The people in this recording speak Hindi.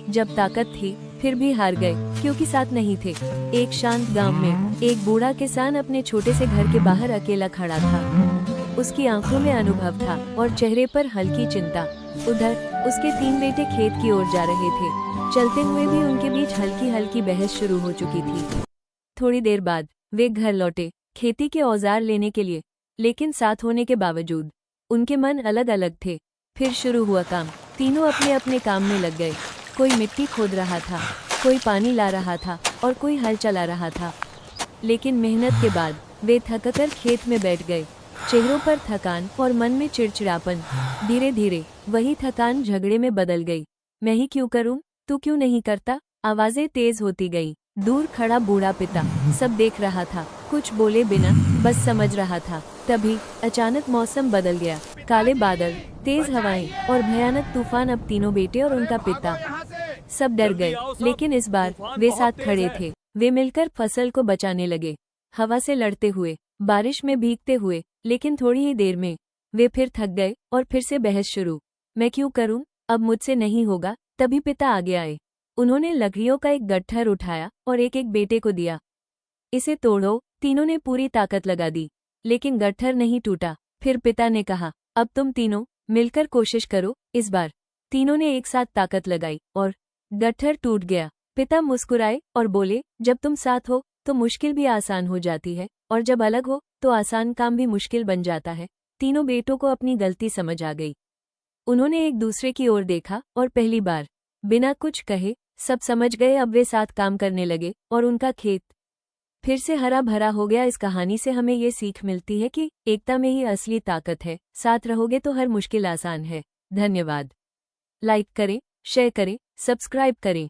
जब ताकत थी फिर भी हार गए क्योंकि साथ नहीं थे। एक शांत गांव में एक बूढ़ा किसान अपने छोटे से घर के बाहर अकेला खड़ा था। उसकी आंखों में अनुभव था और चेहरे पर हल्की चिंता। उधर उसके 3 बेटे खेत की ओर जा रहे थे। चलते हुए भी उनके बीच हल्की हल्की बहस शुरू हो चुकी थी। थोड़ी देर बाद वे घर लौटे, खेती के औजार लेने के लिए, लेकिन साथ होने के बावजूद उनके मन अलग अलग थे। फिर शुरू हुआ काम। तीनों अपने अपने काम में लग गए। कोई मिट्टी खोद रहा था, कोई पानी ला रहा था और कोई हल चला रहा था। लेकिन मेहनत के बाद वे थककर खेत में बैठ गए। चेहरों पर थकान और मन में चिड़चिड़ापन। धीरे धीरे वही थकान झगड़े में बदल गई। मैं ही क्यों करूं, तू क्यों नहीं करता? आवाजें तेज होती गईं। दूर खड़ा बूढ़ा पिता सब देख रहा था, कुछ बोले बिना बस समझ रहा था। तभी अचानक मौसम बदल गया। काले बादल, तेज हवाएं और भयानक तूफान। अब तीनों बेटे और उनका पिता सब डर गए, लेकिन इस बार वे साथ खड़े थे। वे मिलकर फसल को बचाने लगे, हवा से लड़ते हुए, बारिश में भीगते हुए। लेकिन थोड़ी ही देर में वे फिर थक गए और फिर से बहस शुरू। मैं क्यों करूं, अब मुझसे नहीं होगा। तभी पिता आगे आए। उन्होंने लकड़ियों का एक गट्ठर उठाया और एक एक बेटे को दिया। इसे तोड़ो। तीनों ने पूरी ताकत लगा दी, लेकिन गट्ठर नहीं टूटा। फिर पिता ने कहा, अब तुम तीनों मिलकर कोशिश करो। इस बार तीनों ने एक साथ ताकत लगाई और गट्ठर टूट गया। पिता मुस्कुराए और बोले, जब तुम साथ हो तो मुश्किल भी आसान हो जाती है, और जब अलग हो तो आसान काम भी मुश्किल बन जाता है। तीनों बेटों को अपनी गलती समझ आ गई। उन्होंने एक दूसरे की ओर देखा और पहली बार बिना कुछ कहे सब समझ गए। अब वे साथ काम करने लगे और उनका खेत फिर से हरा भरा हो गया। इस कहानी से हमें ये सीख मिलती है कि एकता में ही असली ताकत है। साथ रहोगे तो हर मुश्किल आसान है। धन्यवाद। लाइक करें, शेयर करें, सब्सक्राइब करें।